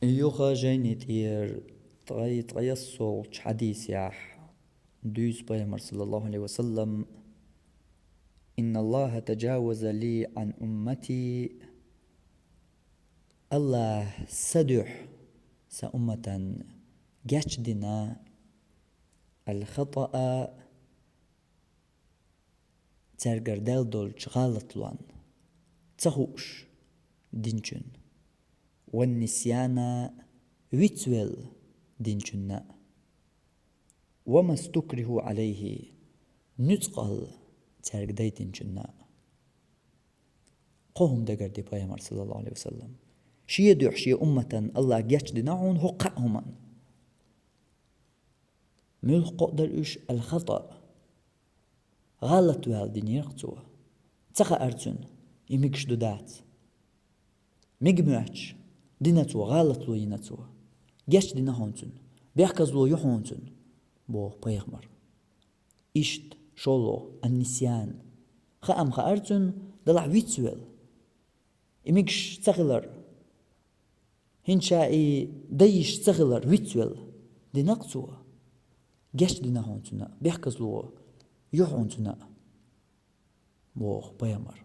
يوخا جينيتير تغيصل حديث ياح دوس بيامر صلى الله عليه وسلم إن الله تجاوز لي عن أمتي الله سدح سأمة جشدنا الخطأ ترجر دول غلط لان تخوش دينشن والنسيان ويتويل دينشن وما استكره عليه نتقل ترج دينشن قوم دقر دي بيامر صلى الله عليه وسلم شي دوح شي أمة الله جشدنا عون حقهم ملح قدر إيش الخطأ غلط والدين يرقصوا تخا أرتون يمكش دودات مجموعش ديناتو غلط لو يناتو جاش دينا هونتون بيحكز لو يحونتون بو بيغمر إشت شولو النسيان خا أرتون دلع ويتسويل يمكش تغلر هنشاي ديش تغلر ويتسويل ديناقصوا جاش دينا هونتون بيحكز لو يحونتون بو بيغمر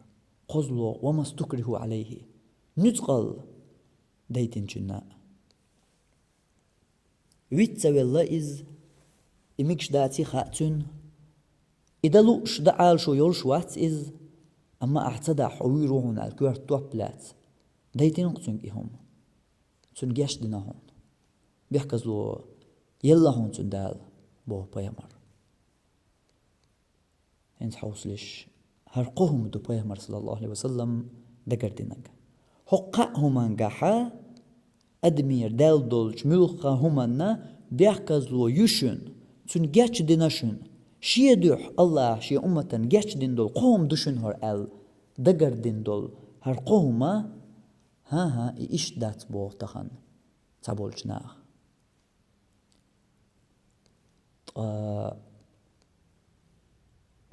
قزلو وما استكره عليه نتقل ديتن جناء ويتسوي الله إز إمكش داتي خاتون إذا لوش دعال شو يولش وات إز أما أعتدى حوي روحون على الكوار توبلات ديتن قتون إهم تون جاش دينا هون بيحكزلو يلا هون تون دال بو بيامر هنت حوصلش هرقوهم دو بيامر صلى الله عليه وسلم دقر دينك حقا همان قاحا أدمير دال دولش ملقا همانا بيحكزلو يشن تون جاش ديناشن شي دوح الله شي أمة جاش دين دول قوم دوشن هر أل دقر دين دول هر قوما ها إيش دات بو تخن تابولش ناخ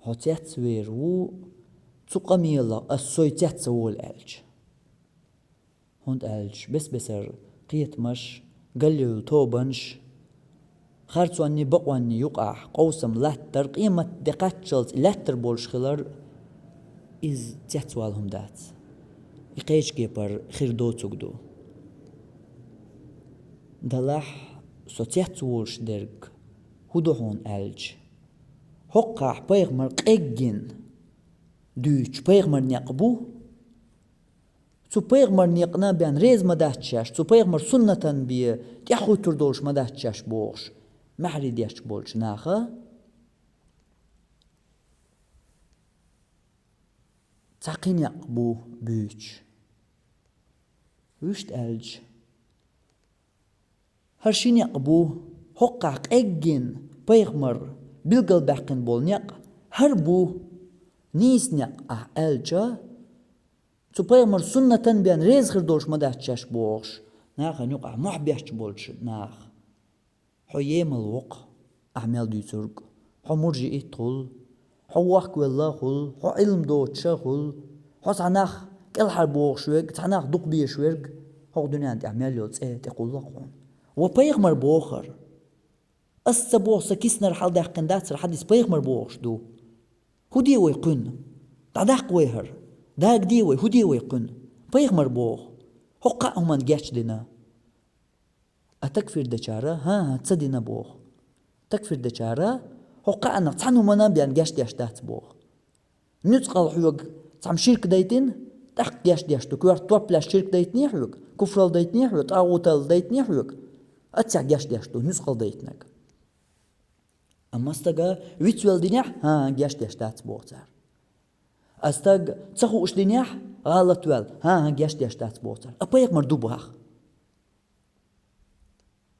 هتيات سويرو تقاميلا السويتات سوول ألج هند ألج بسر قيت مش قليل توبنش خارتواني بقواني يقع قوسم لاتر قيمة دقاتشلت لاتر بولش خلر إز تياتوالهم دات إقايش جيبر خير دو تقدو دلح سوتياتوولش درق هدوهون ألج هقع بيغمر قيجين دوش بيغمر نيقبو تو بيغمر نيقنا بيان ريز مدهتشاش تو بيغمر سنة بي تيحو تردولش مدهتشاش بوغش محري ديش بولش ناخا تاقين يقبو بيوش وشت ألج هرشين يقبو هقع قيجين بيغمر بالقل باقين بول نيق هربو نيس نيق ألجا تو بيغمر سنة بيان ريز خردولش مدهتشاش بوغش ناخا نيقع محبيش بولش ناخ حو يمل وق أعمال ديترق حو مرجي إيطول حو وحك والله خل حو علم دوتشا خل حو تعناخ كل حربوغ شويق تعناخ دوق بيه شويق حو دنيا انت أعمال يوتس إيه تقول لقون وبيغمر بوخر أستبوغ سكيسنر حال داقن داتر حديث بيغمر بوغش دو هو ديوي قن تعداق ويهر داق ديوي هو ديوي قن بيغمر بوغ هو قاهم من جاش دينا أتكفر دچارة ها تصدينا بوغ تكفر دچارة هو قانا تعنو منا بيان جاش دياش دات بوغ نتقال حيوغ تعم شرك دايتين تحق جاش دياش دو كوار توبلا شرك دايتني حيوغ كفرال دايتني حيوغ طاغوتال دايتني حيوغ أتسع جاش دياش دو نتقال دايتنك أما استغا ويتوال دينيح ها جاش دياش دات بوغ تار استغ تسخو اش دينيح غلط وال ها جاش دياش دات بوغ تار أبايق مردو بوغ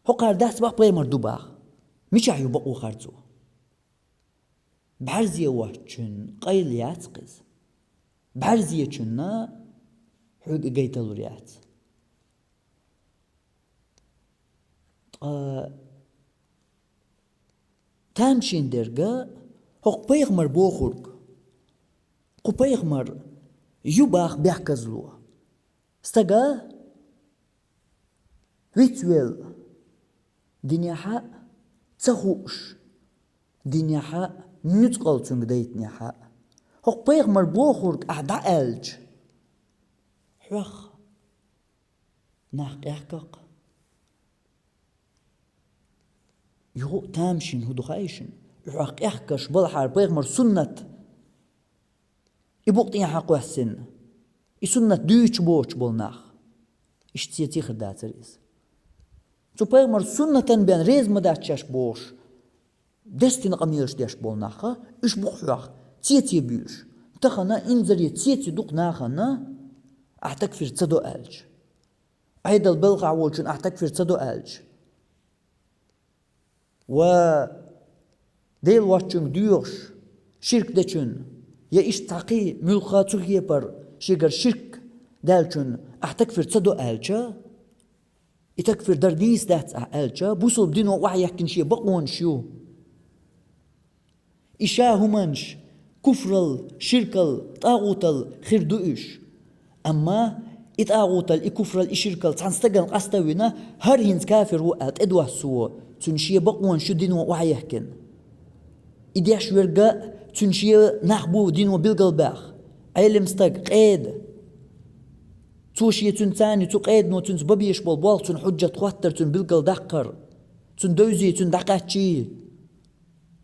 هو قال دات باق باي مردو باق مش عيو بقو خارجو بعرزية وحشن قيليات قز بعرزية شنا حق جيت الوريات تامشين درجة هو بيغمر بوخرج قو بيغمر يباخ بيحكزلو استجا ويتويل دنيا تخوش دنيا نتقل تنگ ديتنيا هق بيغمر بوخورك أعداء ألج حوخ ناق يحقق يغو تامشين هدو خايشن حوخ يحكش بالحار بيغمر سنة يبوقتين حق وحسن يسنة دوش بوش بالناخ اشتيتي خدات ريز تو بيغمر سنة بين ريز مداتشاش بوش دستين قميرش داش بالناخ اش بوخوخ تيتي بيوش تخنا انزري تيتي دوق ناخنا احتكفر تصدو ألج عيد البلغة عولشن احتكفر تصدو ألج و ديل واتشن ديوش شرك دچن يا إش تاقي ملخا تغيي بر شيگر شرك دالچن احتكفر تصدو ألجا يتكفر درديس دات ألجا بوصل بدينو وعيكن شي بقون شو إشاهمنش كفرل شركل طاغوتل خردوش أما إطاغوتل إكفرل إشركل تنستقل قستوينا هر هنز كافر وقت إدوه سوى تنشي بقوان شو دينو وعيهكن إدياش ورقا تنشي نخبو دينو بالقلباخ علم ستق قيد توشي تنتاني تقيد نو تنز ببيش بالبال تن حجة توتر تن بالقل دقر تن دوزي تن دقاتشي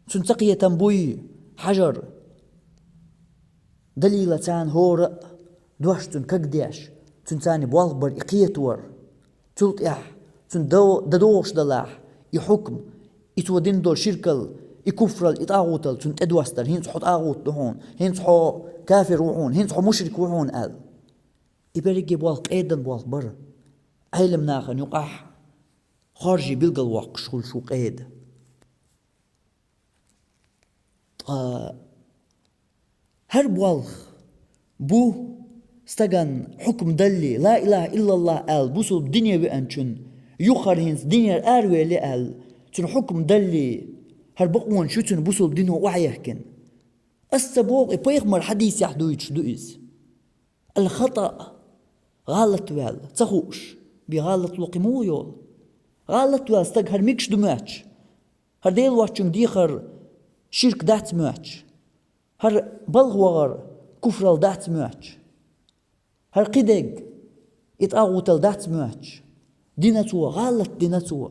تن تقية تنبوي حجر دليلة تان هور دوشتن كقديش تنتاني بوالبر إقيتور تلطيح تن ددوش دلاح يحكم يتودين دول شركل يكفرل يطاغوتل تن تدوستر هين تحط آغوت لهون هين تحو كافر وحون هين تحو مشرك وحون قال يبرقي بوالق ايدن بوالبر علم ناخن يقح خارجي بلقى الوق شغل شو قيد هر بوالخ بو استغن حكم دلي لا إله إلا الله قال بوصل الدنيا بأنشن يخر هنس دنيا أروي اللي قال تن حكم دلي هر بقوان شو تن بوصل الدنيا وعيهكن السبوق يبيغمر حديث يحدو يتشدوئز الخطأ غلط وال تخوش بغلط لقمو يول غلط وال استغ هر ميكش دماتش هر ديل واتشن ديخر شرك دات ماتش هر بلغوغر كفرال دات ماتش هر قدق يتاغوتل دات ماتش دينتو غلط دينتو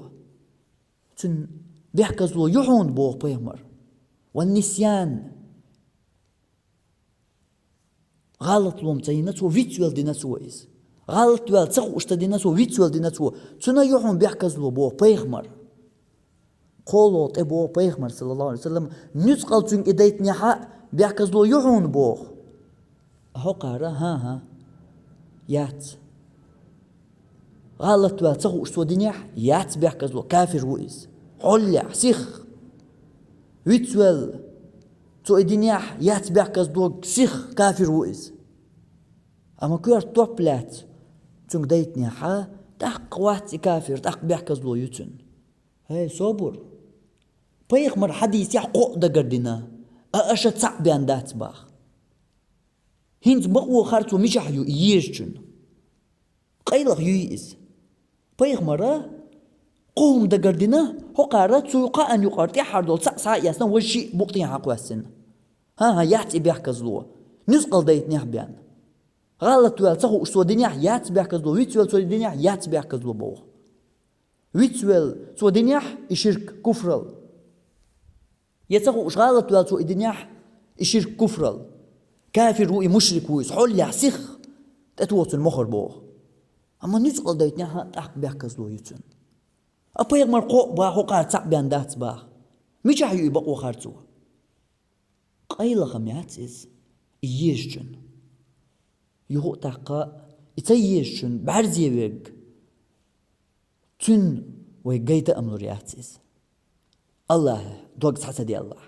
تن بيحكزلو يحون بوغ بيمر والنسيان غلط لوم تينتو فيتوال دينتو إز غلط وال تخوش تدينتو فيتوال دينتو تنا يحون بيحكزلو بوغ بيمر قولو تبو بيغمر صلى الله عليه وسلم نسقل تون إدايت نحا بيحكزلو يحون بوغ هو قارا ها يات غلط وال تخوش تودينيح يات بيحكزلو كافر وإز حلع سيخ ويتوال تو إدينيح يات بيحكزلو سيخ كافر وإز أما كير توبلات تون إدايت نحا تحق وات كافر تحق بيحكزلو يتون هاي صبر بيغمر حديث يحقق دقردنا أشد صعب عن دات باخ هنت بقوة خارتو مشح يو ييرجن قيلغ يويز بيغمر قوم دقردنا هو قارت سوقا أن يقارتي حردول سا ياسنا وشي بقتين حقواسن ها يحتي بيحكزلو نسقل دايت نحبيان غلط ويل تخو اشتو دنيا يات بيحكزلو ويتويل تو دنيا يات بيحكزلو بوغ ويتويل تو دنيا يشرك كفرل يتخو اش غلط ويل تو دنيا يشرك كفرل كافر وي مشرك وي حول يعسخ تتوت المخر بوغ اما نسقل دايت نحا تحق بيحكزلو يتون أبا يغمر قوق باخو قارت سعبان دات باخ ميجا حيو يبقو خارتو قايلة خميات إز ييشجن يهو تاقا يتييشجن بعرزي ويق تن ويقايت أمنوريات إز الله دوغس حسدي الله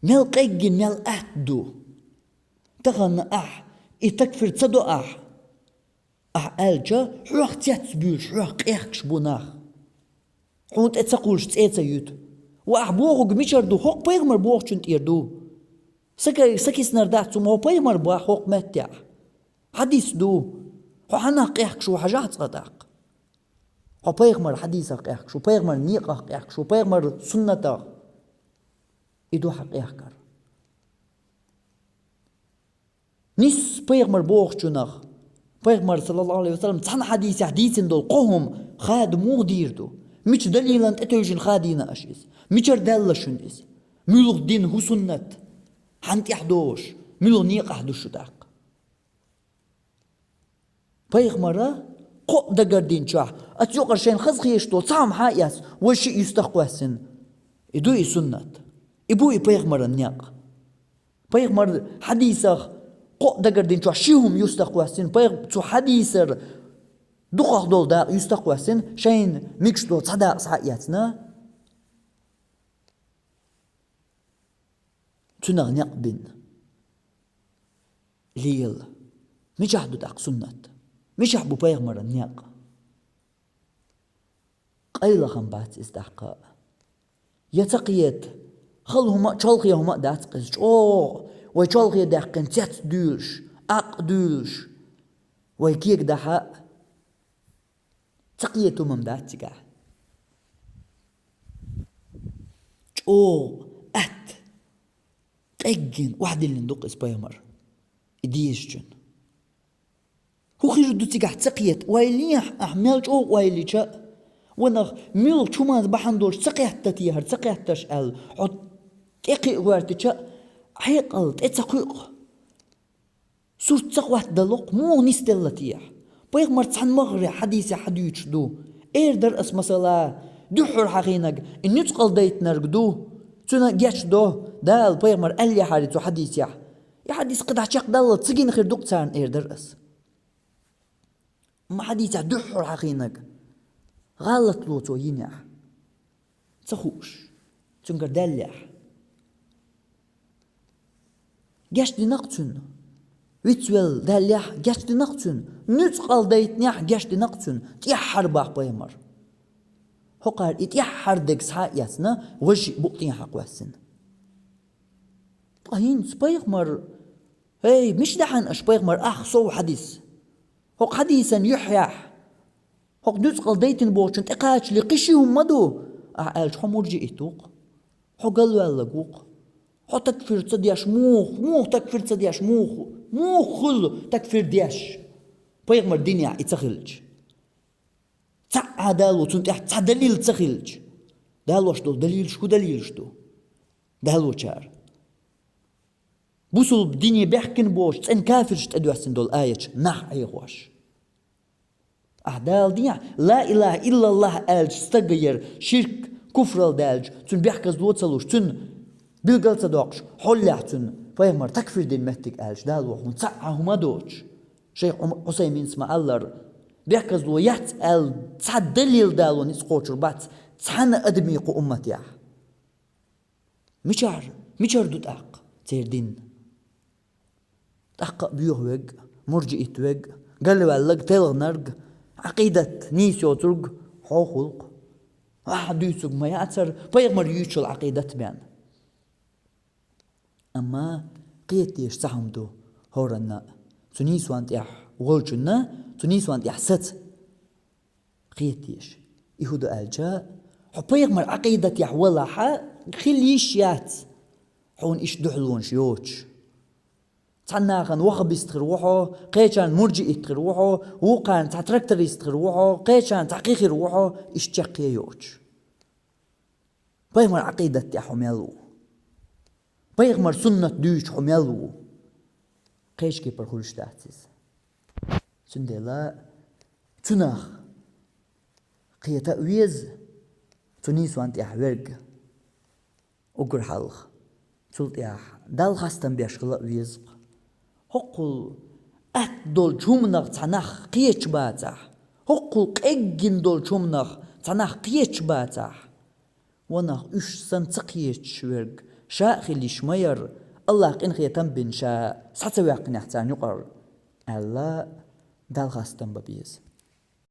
ميل قيقين ميل أهدو تغن يتكفر تصدو ألجا حوخ تياتبيوش حوخ قيحكش بوناخ حونت اتساقولش تسيتا يوت بوغو قميشاردو حوق بيغمر بوغ چنت يردو سكي سنردات سوم هو بيغمر بوغ حوق ماتيع حديث دو حو حنا قيحكش وحاجات صداق خو بيغمر حديثك إياك شو بيغمر نيقك إياك شو بيغمر سنتك إدو حق إياكر نيس بيغمر بوخ جنخ بيغمر صلى الله عليه وسلم تحن حديثين دول قوهم خاد مو ديردو مش دليلا اتوجن خادينا اشيس ميشر دلشن اس ملوغ دين هو سنت حنت يحدوش ملوغ نيق احدوش داق بيغمر قو دقر دين شاه اتيوقر شين خزخيش دول صام حاياس وشي يستقواسن إدو سنت إبو بيغمر النياق بيغمر حديثه قو دقر دين شاه شيهم يستقواسن بيغ تو حديثر دقاق دول دا يستقواسن شين ميكش دول صداق صحياتنا تنغ نقبن ليل مجحدو داق سنت مجحبو بيغمر النياق قيل خنبات إزداق يتقيت خلهما تشالقيهما داتقز ويتشالقي داقن تيات دولش أق دولش ويكيك دحا تقيتو ممداتيقا أت قيقين واحد اللي ندوق إسبايمر إديشجن هو خير دو تيقا تقيت ويليح أحمل ويلي جا ونغ ميل شوما بحندوش تقيت تتيهر تقيت تشأل حط تقي وارتجا حيقل تتقيق سور تقوات دلوق مو نستلتيح بيغمر تحن مغري حديثي حديث دو در اس مثلا دحر حقينك إن يتقل ديت نرقدو تنا جاش دو دال بيغمر ألي حديثو حديث يا حديث قد عشاق دال تسجين خير دوك تسان در اس ما حديث دحر حقينك غلط لوتو ينح تخوش تنقر دلح جاش دي نقتن ويتوال دلح جاش دي نقتن نتقل ديت نح جاش دي نقتن تيحر باق بيمر هقار يتيحر ديك سحاياتنا وجي بقطين حق واسن طاين سبيغمر هاي مش دحن اش بيغمر صو حديث هق حديثا يحيح هق نتقل ديتن بوشن تقاش لقشيهم مدو أعالج حمور جئتوق حقل والقوق حط تكفير تصدياش موخ تكفير تصدياش موخ خل تكفير دياش بيغمر دنيا يتخلج دالو تنتح دليل تخلج دالوش دول دليل شو دليل شدو دالو شار بوصل بدنيا بيحكن بوش تن كافر شتدوسن دول آية نح أيغوش أعدال دنيا لا إله إلا الله ألج استغير شرك كفر الدالج تن بيحكز دوتسلوش تن بيلقل صداقش حلعتن فيغمر تكفر دين مهتك ألج دالو هون تسعهم دوش شيخ حسين اسمه الله بيحكز دو يتقل تسعد دليل دالو نسقوشر بات تسحن أدمي قو أمتيا ميشار دو تاق تيردين تاق بيوهوغ مرجئتوغ قالوا اللق تلغنرغ عقيدة نيسيو ترغ حوخلق واحد يسوق ما يعتر بيغمر يوشل عقيدة بيان أما قيتيش سحم دو هورنا تنيسو أنت يح وغلجنا تنيسو أنت يحست قيتيش يهودو ألجا بيغمر عقيدة يح ولاحا خليش يات حون إيش دحلون شيوش تعناغن وخب يستغروحو قيشان مرجئ يستغروحو وقان تتركتر يستغروحو قيشان تحقيق يروحو إيش تشقي يوش بيغمر عقيدة يا حميلو بيغمر سنة دوش حميلو قيش كي برخولش تحتيز سندلا تناخ قيتا ويز تنيسو أنت يحورق وقر حلق تلت يح دال خاستن بيشغل ويز هقل دول جمنغ تناخ قيش باتح هقل قيجن دول جمنغ تناخ قيش باتح ونخ إش سنتقيش شورق شاخي اللي شمير الله قين خيتم بن شا ساتوي قنحتان يقر الله دال خاستن ببيز